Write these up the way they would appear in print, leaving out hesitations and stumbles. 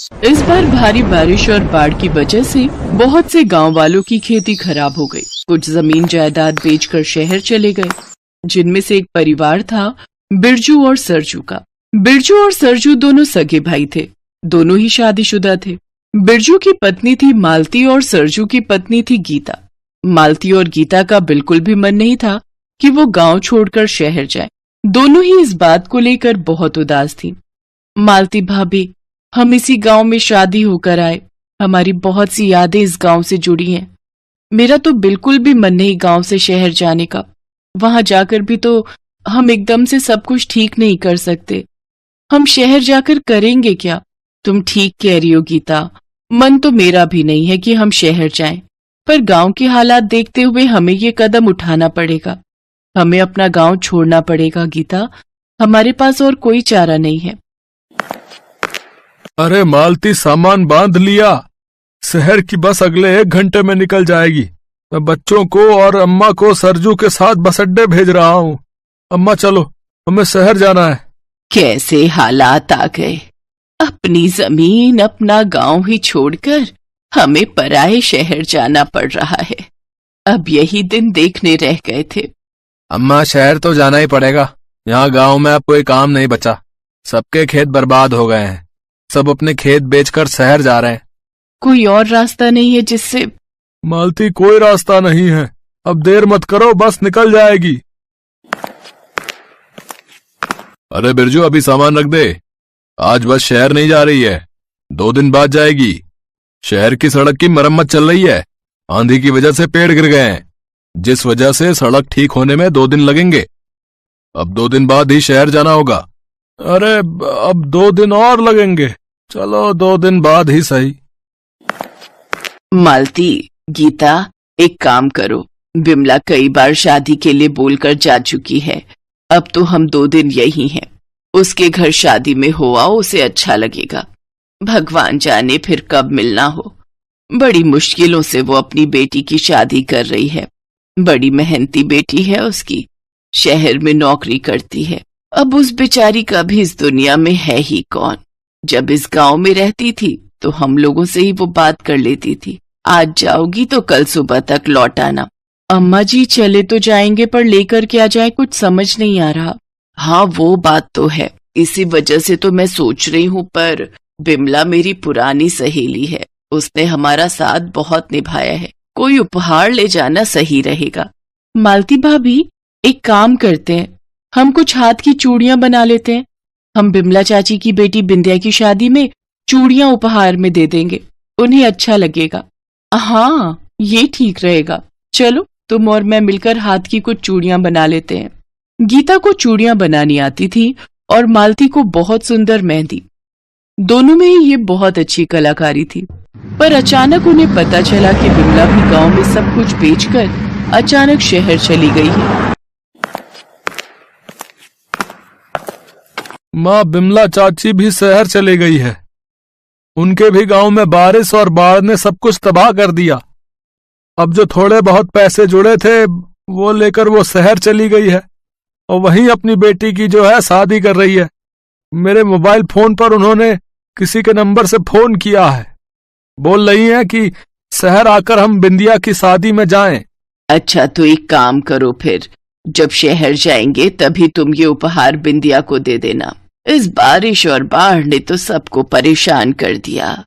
इस बार भारी बारिश और बाढ़ की वजह से बहुत से गांव वालों की खेती खराब हो गई। कुछ जमीन जायदाद बेचकर शहर चले गए, जिनमें से एक परिवार था बिरजू और सरजू का। बिरजू और सरजू दोनों सगे भाई थे। दोनों ही शादीशुदा थे। बिरजू की पत्नी थी मालती और सरजू की पत्नी थी गीता। मालती और गीता का बिल्कुल भी मन नहीं था कि वो गांव छोड़कर शहर जाए। दोनों ही इस बात को लेकर बहुत उदास थी। मालती भाभी, हम इसी गांव में शादी होकर आए। हमारी बहुत सी यादें इस गांव से जुड़ी हैं। मेरा तो बिल्कुल भी मन नहीं गांव से शहर जाने का। वहां जाकर भी तो हम एकदम से सब कुछ ठीक नहीं कर सकते। हम शहर जाकर करेंगे क्या? तुम ठीक कह रही हो गीता, मन तो मेरा भी नहीं है कि हम शहर जाएं, पर गांव के हालात देखते हुए हमें ये कदम उठाना पड़ेगा। हमें अपना गांव छोड़ना पड़ेगा गीता, हमारे पास और कोई चारा नहीं है। अरे मालती, सामान बांध लिया? शहर की बस अगले 1 घंटे में निकल जाएगी। मैं बच्चों को और अम्मा को सरजू के साथ बस अड्डे भेज रहा हूँ। अम्मा चलो, हमें शहर जाना है। कैसे हालात आ गए, अपनी जमीन अपना गांव ही छोड़कर हमें पराये शहर जाना पड़ रहा है। अब यही दिन देखने रह गए थे। अम्मा, शहर तो जाना ही पड़ेगा। यहाँ गांव में अब कोई काम नहीं बचा। सबके खेत बर्बाद हो गए हैं। सब अपने खेत बेचकर शहर जा रहे हैं। कोई और रास्ता नहीं है जिससे? मालती, कोई रास्ता नहीं है। अब देर मत करो, बस निकल जाएगी। अरे बिरजू, अभी सामान रख दे। आज बस शहर नहीं जा रही है, 2 दिन बाद जाएगी। शहर की सड़क की मरम्मत चल रही है। आंधी की वजह से पेड़ गिर गए हैं, जिस वजह से सड़क ठीक होने में 2 दिन लगेंगे। अब 2 दिन बाद ही शहर जाना होगा। अरे अब 2 दिन और लगेंगे। चलो 2 दिन बाद ही सही। मालती, गीता, एक काम करो। बिमला कई बार शादी के लिए बोलकर जा चुकी है। अब तो हम 2 दिन यही हैं। उसके घर शादी में हो आओ, उसे अच्छा लगेगा। भगवान जाने फिर कब मिलना हो। बड़ी मुश्किलों से वो अपनी बेटी की शादी कर रही है। बड़ी मेहनती बेटी है उसकी, शहर में नौकरी करती है। अब उस बेचारी का भी इस दुनिया में है ही कौन। जब इस गांव में रहती थी तो हम लोगों से ही वो बात कर लेती थी। आज जाओगी तो कल सुबह तक लौट आना। अम्मा जी, चले तो जाएंगे, पर लेकर क्या जाए कुछ समझ नहीं आ रहा। हाँ, वो बात तो है। इसी वजह से तो मैं सोच रही हूँ, पर बिमला मेरी पुरानी सहेली है। उसने हमारा साथ बहुत निभाया है। कोई उपहार ले जाना सही रहेगा। मालती भाभी, एक काम करते हैं, हम कुछ हाथ की चूड़ियां बना लेते हैं। हम बिमला चाची की बेटी बिंदिया की शादी में चूड़ियां उपहार में दे देंगे, उन्हें अच्छा लगेगा। हाँ, ये ठीक रहेगा। चलो, तुम और मैं मिलकर हाथ की कुछ चूड़ियां बना लेते हैं। गीता को चूड़ियां बनानी आती थी और मालती को बहुत सुंदर मेहंदी। दोनों में ही ये बहुत अच्छी कलाकारी थी। पर अचानक उन्हें पता चला कि बिमला भी गांव में सब कुछ बेचकर अचानक शहर चली गई है। माँ, बिमला चाची भी शहर चली गई है। उनके भी गांव में बारिश और बाढ़ ने सब कुछ तबाह कर दिया। अब जो थोड़े बहुत पैसे जुड़े थे वो लेकर वो शहर चली गई है और वहीं अपनी बेटी की जो है शादी कर रही है। मेरे मोबाइल फोन पर उन्होंने किसी के नंबर से फोन किया है। बोल रही हैं कि शहर आकर हम बिंदिया की शादी में जाएं। अच्छा, तो एक काम करो, फिर जब शहर जाएंगे तभी तुम ये उपहार बिंदिया को दे देना। इस बारिश और बाढ़ ने तो सबको परेशान कर दिया,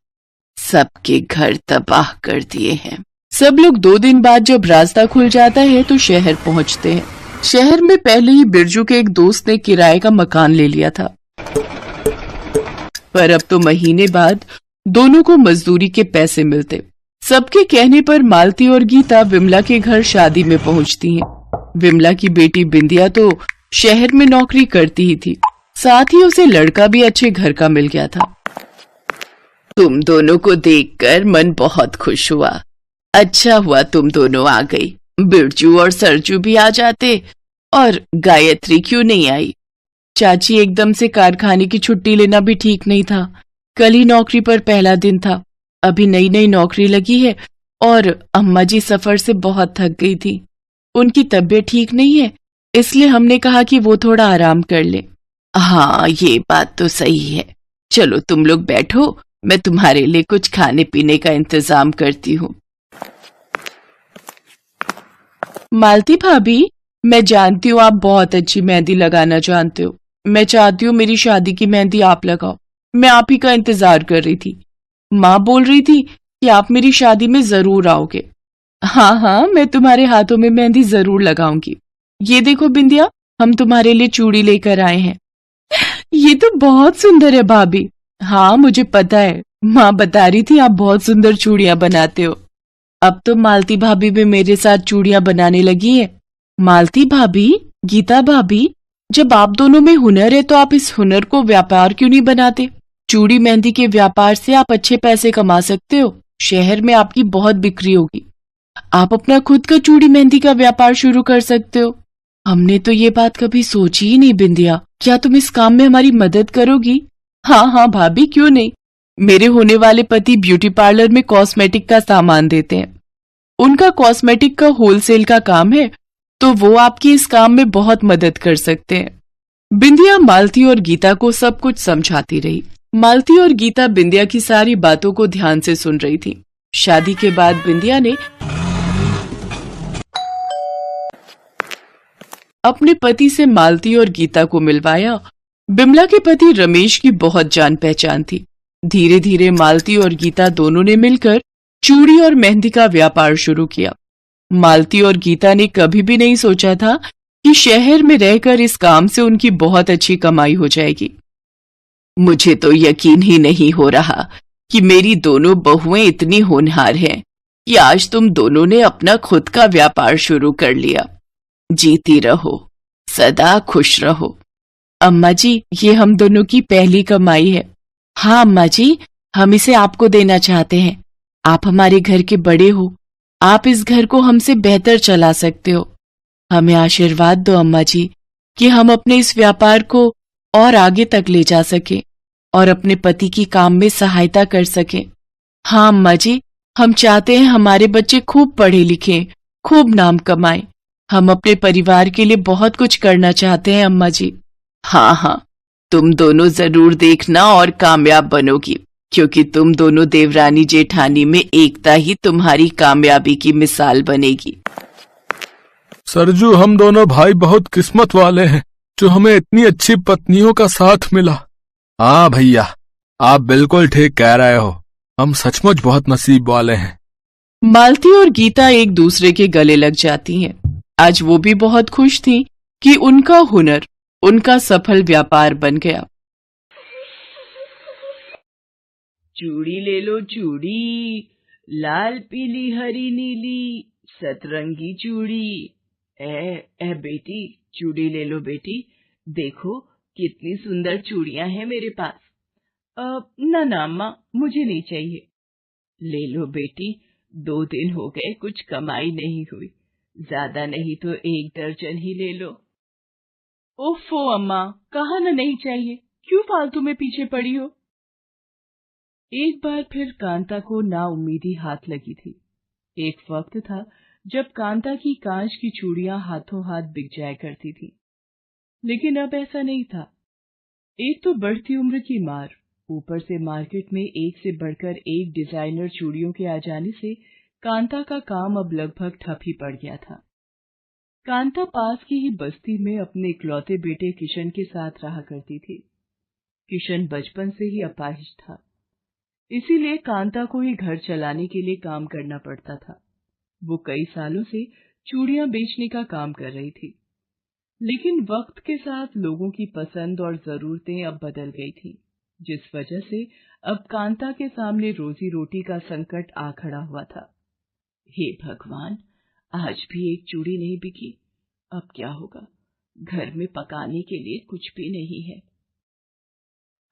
सबके घर तबाह कर दिए हैं। सब लोग 2 दिन बाद जब रास्ता खुल जाता है तो शहर पहुंचते हैं। शहर में पहले ही बिरजू के एक दोस्त ने किराए का मकान ले लिया था, पर अब तो महीने बाद दोनों को मजदूरी के पैसे मिलते। सबके कहने पर मालती और गीता विमला के घर शादी में पहुंचती हैं। विमला की बेटी बिंदिया तो शहर में नौकरी करती ही थी, साथ ही उसे लड़का भी अच्छे घर का मिल गया था। तुम दोनों को देखकर मन बहुत खुश हुआ। अच्छा हुआ तुम दोनों आ गई। बिरजू और सरजू भी आ जाते, और गायत्री क्यों नहीं आई? चाची एकदम से कारखाने की छुट्टी लेना भी ठीक नहीं था। कल ही नौकरी पर पहला दिन था, अभी नई नई नौकरी लगी है, और अम्मा जी सफर से बहुत थक गई थी। उनकी तबीयत ठीक नहीं है, इसलिए हमने कहा कि वो थोड़ा आराम कर ले। हाँ, ये बात तो सही है। चलो तुम लोग बैठो, मैं तुम्हारे लिए कुछ खाने पीने का इंतजाम करती हूँ। मालती भाभी, मैं जानती हूँ आप बहुत अच्छी मेहंदी लगाना जानते हो। मैं चाहती हूँ मेरी शादी की मेहंदी आप लगाओ। मैं आप ही का इंतजार कर रही थी। माँ बोल रही थी कि आप मेरी शादी में जरूर आओगे। हाँ हाँ, मैं तुम्हारे हाथों में मेहंदी जरूर लगाऊंगी। ये देखो बिंदिया, हम तुम्हारे लिए चूड़ी लेकर आए हैं। ये तो बहुत सुंदर है भाभी। हाँ मुझे पता है, माँ बता रही थी आप बहुत सुंदर चूड़ियां बनाते हो। अब तो मालती भाभी भी मेरे साथ चूड़ियां बनाने लगी है। मालती भाभी, गीता भाभी, जब आप दोनों में हुनर है तो आप इस हुनर को व्यापार क्यों नहीं बनाते? चूड़ी मेहंदी के व्यापार से आप अच्छे पैसे कमा सकते हो। शहर में आपकी बहुत बिक्री होगी। आप अपना खुद का चूड़ी मेहंदी का व्यापार शुरू कर सकते हो। हमने तो ये बात कभी सोची ही नहीं बिंदिया। क्या तुम इस काम में हमारी मदद करोगी? हाँ हाँ भाभी, क्यों नहीं। मेरे होने वाले पति ब्यूटी पार्लर में कॉस्मेटिक का सामान देते हैं। उनका कॉस्मेटिक का होलसेल का काम है, तो वो आपकी इस काम में बहुत मदद कर सकते हैं। बिंदिया मालती और गीता को सब कुछ समझाती रही। मालती और गीता बिंदिया की सारी बातों को ध्यान से सुन रही थी। शादी के बाद बिंदिया ने अपने पति से मालती और गीता को मिलवाया। बिमला के पति रमेश की बहुत जान पहचान थी। धीरे धीरे मालती और गीता दोनों ने मिलकर चूड़ी और मेहंदी का व्यापार शुरू किया। मालती और गीता ने कभी भी नहीं सोचा था कि शहर में रहकर इस काम से उनकी बहुत अच्छी कमाई हो जाएगी। मुझे तो यकीन ही नहीं हो रहा कि मेरी दोनों बहुएं इतनी होनहार हैं कि आज तुम दोनों ने अपना खुद का व्यापार शुरू कर लिया। जीती रहो, सदा खुश रहो। अम्मा जी, ये हम दोनों की पहली कमाई है। हाँ अम्मा जी, हम इसे आपको देना चाहते हैं। आप हमारे घर के बड़े हो, आप इस घर को हमसे बेहतर चला सकते हो। हमें आशीर्वाद दो अम्मा जी कि हम अपने इस व्यापार को और आगे तक ले जा सकें और अपने पति की काम में सहायता कर सकें। हाँ अम्मा जी, हम चाहते हैं हमारे बच्चे खूब पढ़े लिखें, खूब नाम कमाएं। हम अपने परिवार के लिए बहुत कुछ करना चाहते हैं अम्मा जी। हाँ हाँ, तुम दोनों जरूर देखना और कामयाब बनोगी, क्योंकि तुम दोनों देवरानी जेठानी में एकता ही तुम्हारी कामयाबी की मिसाल बनेगी। सरजू, हम दोनों भाई बहुत किस्मत वाले हैं जो हमें इतनी अच्छी पत्नियों का साथ मिला। हाँ भैया, आप बिल्कुल ठीक कह रहे हो। हम सचमुच बहुत नसीब वाले हैं। मालती और गीता एक दूसरे के गले लग जाती हैं। आज वो भी बहुत खुश थी कि उनका हुनर उनका सफल व्यापार बन गया। चूड़ी ले लो चूड़ी, लाल पीली हरी नीली सतरंगी चूड़ी। ए बेटी, चूड़ी ले लो बेटी। देखो कितनी सुंदर चूड़ियां हैं मेरे पास। ना ना अम्मा, मुझे नहीं चाहिए। ले लो बेटी, 2 दिन हो गए कुछ कमाई नहीं हुई। ज्यादा नहीं तो 1 दर्जन ही ले लो। ओफो अम्मा, कहा ना नहीं चाहिए, क्यों फालतू में पीछे पड़ी हो। एक बार फिर कांता को नाउम्मीदी हाथ लगी थी। एक वक्त था जब कांता की कांच की चूड़ियां हाथों हाथ बिक जाया करती थी, लेकिन अब ऐसा नहीं था। एक तो बढ़ती उम्र की मार, ऊपर से मार्केट में एक से बढ़कर एक डिजाइनर चूड़ियों के आ जाने से कांता का काम अब लगभग ठप ही पड़ गया था। कांता पास की ही बस्ती में अपने इकलौते बेटे किशन के साथ रहा करती थी। किशन बचपन से ही अपाहिज था, इसीलिए कांता को ही घर चलाने के लिए काम करना पड़ता था। वो कई सालों से चूड़ियां बेचने का काम कर रही थी, लेकिन वक्त के साथ लोगों की पसंद और जरूरतें अब बदल गई थी, जिस वजह से अब कांता के सामने रोजी रोटी का संकट आ खड़ा हुआ था। हे भगवान, आज भी एक चूड़ी नहीं बिकी। अब क्या होगा? घर में पकाने के लिए कुछ भी नहीं है।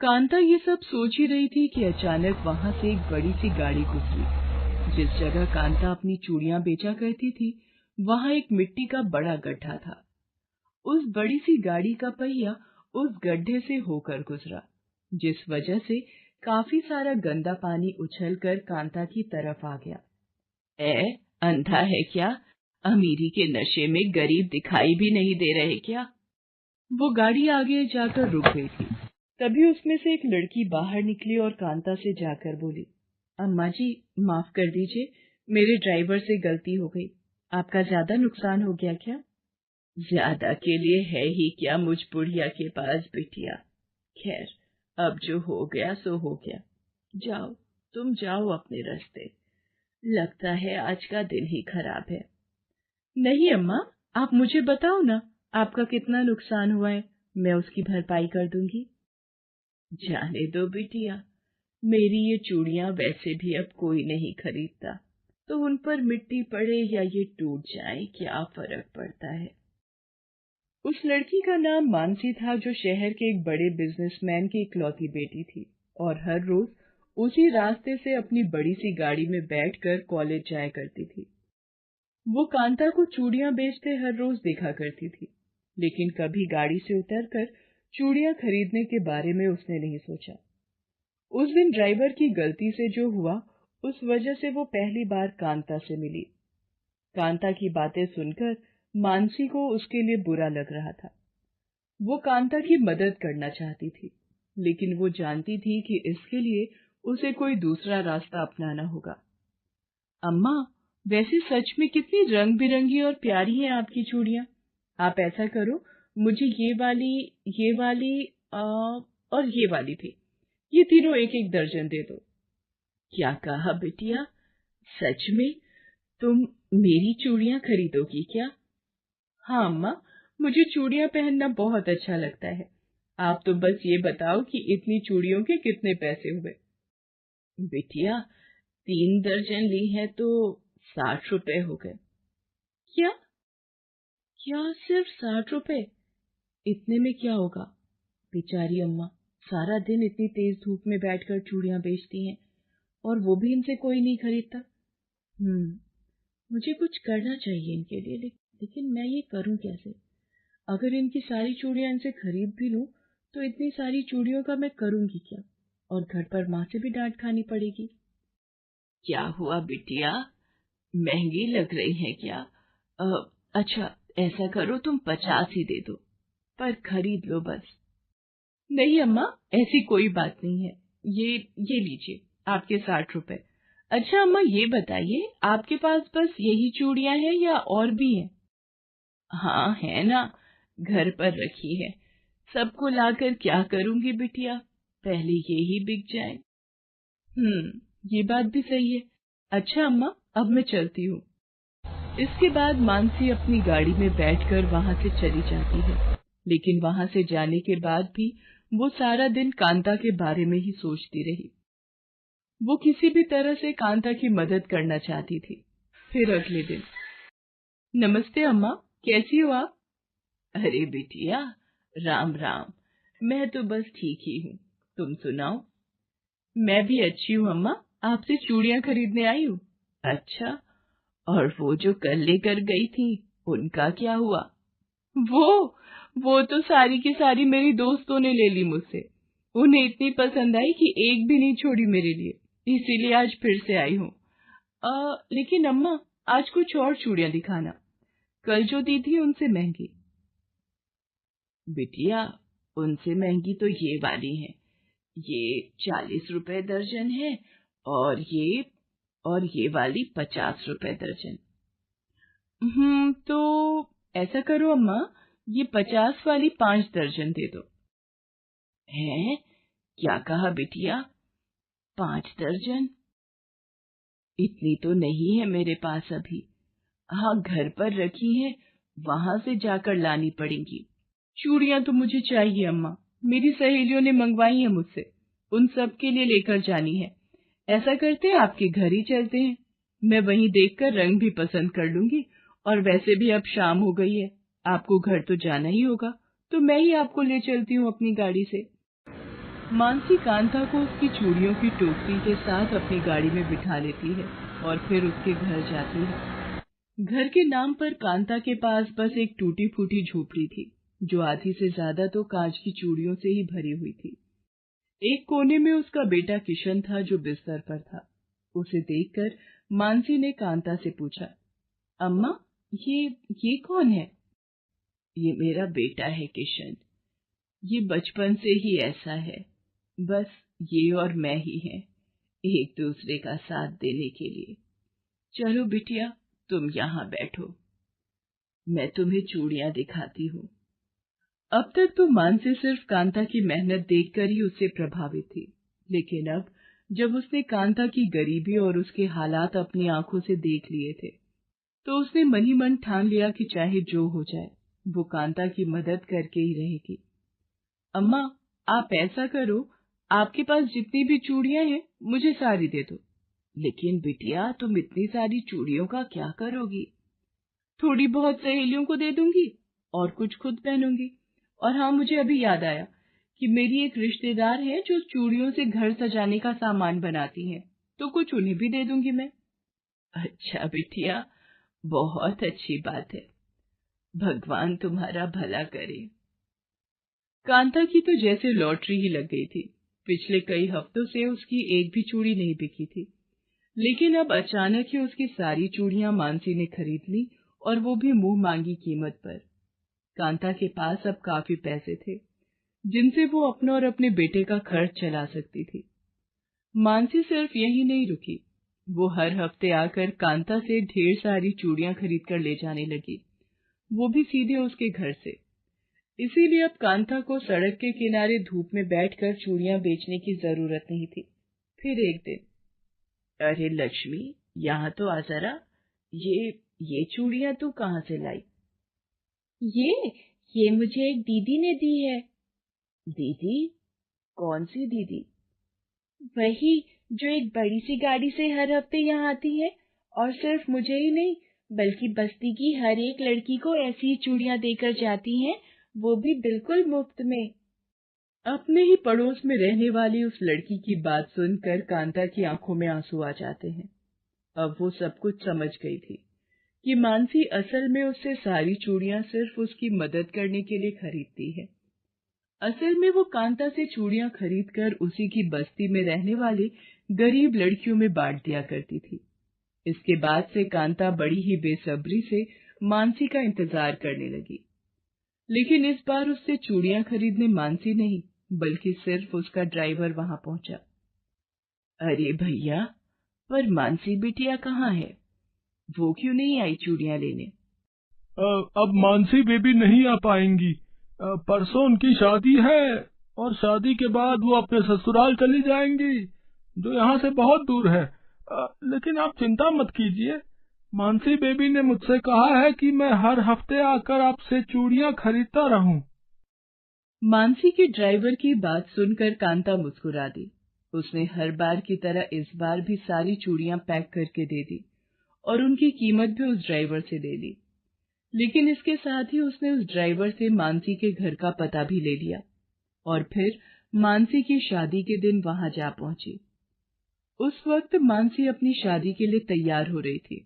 कांता ये सब सोच ही रही थी कि अचानक वहां से एक बड़ी सी गाड़ी गुजरी। जिस जगह कांता अपनी चूड़ियां बेचा करती थी, वहां एक मिट्टी का बड़ा गड्ढा था। उस बड़ी सी गाड़ी का पहिया उस गड्ढे से होकर गुजरा, जिस वजह से काफी सारा गंदा पानी उछलकर कांता की तरफ आ गया। अंधा है क्या? अमीरी के नशे में गरीब दिखाई भी नहीं दे रहे क्या? वो गाड़ी आगे जाकर रुक गई थी। तभी उसमें से एक लड़की बाहर निकली और कांता से जाकर बोली, अम्मा जी, माफ कर दीजिए, मेरे ड्राइवर से गलती हो गई। आपका ज्यादा नुकसान हो गया क्या? ज्यादा के लिए है ही क्या मुझ बुढ़िया के पास बिटिया। खैर, अब जो हो गया सो हो गया। जाओ, तुम जाओ अपने रास्ते। लगता है आज का दिन ही खराब है। नहीं अम्मा, आप मुझे बताओ ना, आपका कितना नुकसान हुआ है, मैं उसकी भरपाई कर दूंगी। जाने दो बिटिया, मेरी ये चूड़ियां वैसे भी अब कोई नहीं खरीदता, तो उन पर मिट्टी पड़े या ये टूट जाए क्या फर्क पड़ता है। उस लड़की का नाम मानसी था, जो शहर के एक बड़े बिजनेसमैन की इकलौती बेटी थी और हर रोज उसी रास्ते से अपनी बड़ी सी गाड़ी में बैठकर कॉलेज जाया करती थी। वो कांता को चूड़ियां बेचते हर रोज देखा करती थी, लेकिन कभी गाड़ी से उतरकर चूड़ियां खरीदने के बारे में उसने नहीं सोचा। उस दिन ड्राइवर की गलती से जो हुआ, उस वजह से वो पहली बार कांता से मिली। कांता की बातें सुनकर मानसी को उसके लिए बुरा लग रहा था। वो कांता की मदद करना चाहती थी, लेकिन वो जानती थी कि इसके लिए उसे कोई दूसरा रास्ता अपनाना होगा। अम्मा, वैसे सच में कितनी रंग बिरंगी और प्यारी हैं आपकी चूड़ियां। आप ऐसा करो, मुझे ये वाली और ये वाली भी, ये तीनों एक एक दर्जन दे दो। क्या कहा बिटिया? सच में तुम मेरी चूड़ियां खरीदोगी क्या? हाँ अम्मा, मुझे चूड़ियां पहनना बहुत अच्छा लगता है। आप तो बस ये बताओ कि इतनी चूड़ियों के कितने पैसे हुए। बिटिया, 3 दर्जन ली है तो 60 रुपए हो गए। क्या? क्या सिर्फ 60 रुपए? इतने में क्या होगा? बेचारी अम्मा सारा दिन इतनी तेज धूप में बैठकर चूड़ियां बेचती हैं, और वो भी इनसे कोई नहीं खरीदता। मुझे कुछ करना चाहिए इनके लिए, लेकिन मैं ये करूं कैसे? अगर इनकी सारी चूड़ियां इनसे खरीद भी लूं, तो इतनी सारी चूड़ियों का मैं करूंगी क्या? और घर पर माँ से भी डांट खानी पड़ेगी। क्या हुआ बिटिया, महंगी लग रही है क्या? अच्छा, ऐसा करो, तुम 50 ही दे दो, पर खरीद लो बस। नहीं अम्मा, ऐसी कोई बात नहीं है। ये लीजिए आपके 60 रुपए। अच्छा अम्मा, ये बताइए, आपके पास बस यही चूड़ियां हैं या और भी हैं? हाँ है ना, घर पर रखी है। सबको लाकर क्या करूंगी बिटिया, पहले ये ही बिक जाए। ये बात भी सही है। अच्छा अम्मा, अब मैं चलती हूँ। इसके बाद मानसी अपनी गाड़ी में बैठकर वहां से चली जाती है, लेकिन वहां से जाने के बाद भी वो सारा दिन कांता के बारे में ही सोचती रही। वो किसी भी तरह से कांता की मदद करना चाहती थी। फिर अगले दिन, नमस्ते अम्मा, कैसी हो आप? अरे बिटिया, राम राम। मैं तो बस ठीक ही हूँ, तुम सुनाओ? मैं भी अच्छी हूँ अम्मा, आपसे चूड़ियां खरीदने आई हूँ। अच्छा, और वो जो कल लेकर गई थी, उनका क्या हुआ? वो वो तो सारी की सारी मेरी दोस्तों ने ले ली मुझसे। उन्हें इतनी पसंद आई कि एक भी नहीं छोड़ी मेरे लिए, इसीलिए आज फिर से आई हूँ। लेकिन अम्मा, आज कुछ और चूड़ियां दिखाना, कल जो दी थी उनसे महंगी। बिटिया, उनसे महंगी तो ये वाली है। ये 40 रुपए दर्जन है, और ये वाली 50 रुपए दर्जन। तो ऐसा करो अम्मा, ये 50 वाली 5 दर्जन दे दो। हैं? क्या कहा बिटिया? 5 दर्जन? इतनी तो नहीं है मेरे पास अभी। हाँ, घर पर रखी है, वहां से जाकर लानी पड़ेंगी। चूड़ियां तो मुझे चाहिए अम्मा, मेरी सहेलियों ने मंगवाई है मुझसे, उन सब के लिए लेकर जानी है। ऐसा करते हैं, आपके घर ही चलते हैं, मैं वहीं देखकर रंग भी पसंद कर लूंगी, और वैसे भी अब शाम हो गई है, आपको घर तो जाना ही होगा, तो मैं ही आपको ले चलती हूँ अपनी गाड़ी से। मानसी कांता को उसकी चूड़ियों की टोकरी के साथ अपनी गाड़ी में बिठा लेती है और फिर उसके घर जाती है। घर के नाम पर कांता के पास बस एक टूटी फूटी झोपड़ी थी, जो आधी से ज्यादा तो कांच की चूड़ियों से ही भरी हुई थी। एक कोने में उसका बेटा किशन था, जो बिस्तर पर था। उसे देखकर मानसी ने कांता से पूछा, अम्मा, ये कौन है? ये मेरा बेटा है किशन। ये बचपन से ही ऐसा है, बस ये और मैं ही हैं एक दूसरे का साथ देने के लिए। चलो बिटिया, तुम यहाँ बैठो, मैं तुम्हें चूड़ियां दिखाती हूँ। अब तक तो मानसी सिर्फ कांता की मेहनत देखकर ही उससे प्रभावित थी, लेकिन अब जब उसने कांता की गरीबी और उसके हालात अपनी आंखों से देख लिए थे, तो उसने मन ही मन ठान लिया कि चाहे जो हो जाए, वो कांता की मदद करके ही रहेगी। अम्मा, आप ऐसा करो, आपके पास जितनी भी चूड़ियां हैं, मुझे सारी दे दो। लेकिन बिटिया, तुम इतनी सारी चूड़ियों का क्या करोगी? थोड़ी बहुत सहेलियों को दे दूंगी और कुछ खुद पहनूंगी। और हाँ, मुझे अभी याद आया कि मेरी एक रिश्तेदार है जो चूड़ियों से घर सजाने का सामान बनाती है, तो कुछ उन्हें भी दे दूंगी मैं। अच्छा बिटिया, बहुत अच्छी बात है, भगवान तुम्हारा भला करे। कांता की तो जैसे लॉटरी ही लग गई थी। पिछले कई हफ्तों से उसकी एक भी चूड़ी नहीं बिकी थी, लेकिन अब अचानक ही उसकी सारी चूड़ियां मानसी ने खरीद ली, और वो भी मुंह मांगी कीमत पर। कांता के पास अब काफी पैसे थे, जिनसे वो अपना और अपने बेटे का खर्च चला सकती थी। मानसी सिर्फ यही नहीं रुकी, वो हर हफ्ते आकर कांता से ढेर सारी चूड़ियां खरीद कर ले जाने लगी, वो भी सीधे उसके घर से। इसीलिए अब कांता को सड़क के किनारे धूप में बैठकर चूड़ियां बेचने की जरूरत नहीं थी। फिर एक दिन, अरे लक्ष्मी, यहाँ तो आ जरा, ये चूड़ियां तू कहाँ से लाई? ये मुझे एक दीदी ने दी है। दीदी? कौन सी दीदी? वही जो एक बड़ी सी गाड़ी से हर हफ्ते यहाँ आती है, और सिर्फ मुझे ही नहीं बल्कि बस्ती की हर एक लड़की को ऐसी ही चूड़ियां देकर जाती हैं, वो भी बिल्कुल मुफ्त में। अपने ही पड़ोस में रहने वाली उस लड़की की बात सुनकर कांता की आंखों में आंसू आ जाते हैं। अब वो सब कुछ समझ गई थी कि मानसी असल में उससे सारी चूड़ियां सिर्फ उसकी मदद करने के लिए खरीदती है। असल में वो कांता से चूड़ियां खरीदकर उसी की बस्ती में रहने वाली गरीब लड़कियों में बांट दिया करती थी। इसके बाद से कांता बड़ी ही बेसब्री से मानसी का इंतजार करने लगी, लेकिन इस बार उससे चूड़ियां खरीदने मानसी नहीं बल्कि सिर्फ उसका ड्राइवर वहां पहुंचा। अरे भैया, पर मानसी बिटिया कहाँ है? वो क्यों नहीं आई चूड़ियां लेने? अब मानसी बेबी नहीं आ पाएंगी। परसों उनकी शादी है और शादी के बाद वो अपने ससुराल चली जाएंगी, जो यहाँ से बहुत दूर है। लेकिन आप चिंता मत कीजिए, मानसी बेबी ने मुझसे कहा है कि मैं हर हफ्ते आकर आपसे चूड़ियां खरीदता रहूं। मानसी के ड्राइवर की बात सुनकर कांता मुस्कुरा दी। उसने हर बार की तरह इस बार भी सारी चूड़ियां पैक करके दे दी और उनकी कीमत भी उस ड्राइवर से दे ली। लेकिन इसके साथ ही उसने उस ड्राइवर से मानसी के घर का पता भी ले लिया और फिर मानसी की शादी के दिन वहां जा पहुंची। उस वक्त मानसी अपनी शादी के लिए तैयार हो रही थी।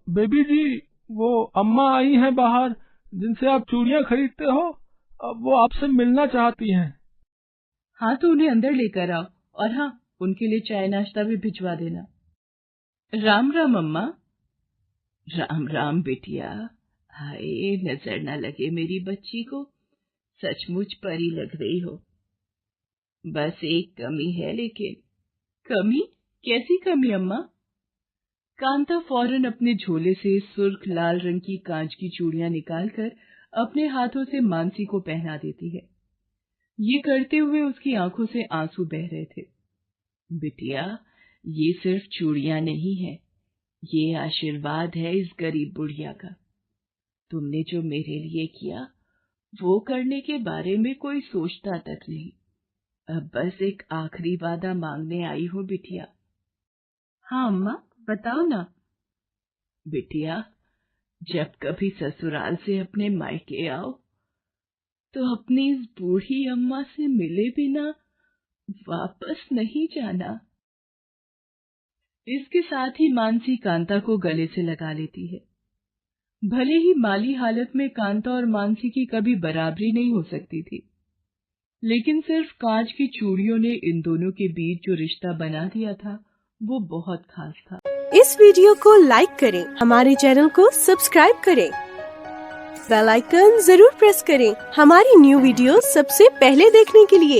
बेबी जी, वो अम्मा आई हैं बाहर, जिनसे आप चूड़ियां खरीदते हो, अब वो आपसे मिलना चाहती हैं। हाँ, तो उन्हें अंदर लेकर आओ, और हाँ, उनके लिए चाय नाश्ता भी भिजवा देना। राम राम अम्मा। राम राम बिटिया। हाय, नजर न लगे मेरी बच्ची को, सचमुच परी लग रही हो। बस एक कमी है, लेकिन कमी? कैसी कमी अम्मा? कांता फौरन अपने झोले से सुर्ख लाल रंग की कांच की चूड़ियां निकालकर अपने हाथों से मानसी को पहना देती है। ये करते हुए उसकी आंखों से आंसू बह रहे थे। बिटिया, ये सिर्फ चूड़ियां नहीं है, ये आशीर्वाद है इस गरीब बुढ़िया का। तुमने जो मेरे लिए किया, वो करने के बारे में कोई सोचता तक नहीं। अब बस एक आखिरी वादा मांगने आई हूँ बिटिया। हाँ अम्मा, बताओ ना। बिटिया, जब कभी ससुराल से अपने मायके आओ, तो अपनी इस बूढ़ी अम्मा से मिले बिना वापस नहीं जाना। इसके साथ ही मानसी कांता को गले से लगा लेती है। भले ही माली हालत में कांता और मानसी की कभी बराबरी नहीं हो सकती थी, लेकिन सिर्फ कांच की चूड़ियों ने इन दोनों के बीच जो रिश्ता बना दिया था, वो बहुत खास था। इस वीडियो को लाइक करें, हमारे चैनल को सब्सक्राइब करें, बेल आइकन जरूर प्रेस करें हमारी न्यू वीडियो सबसे पहले देखने के लिए।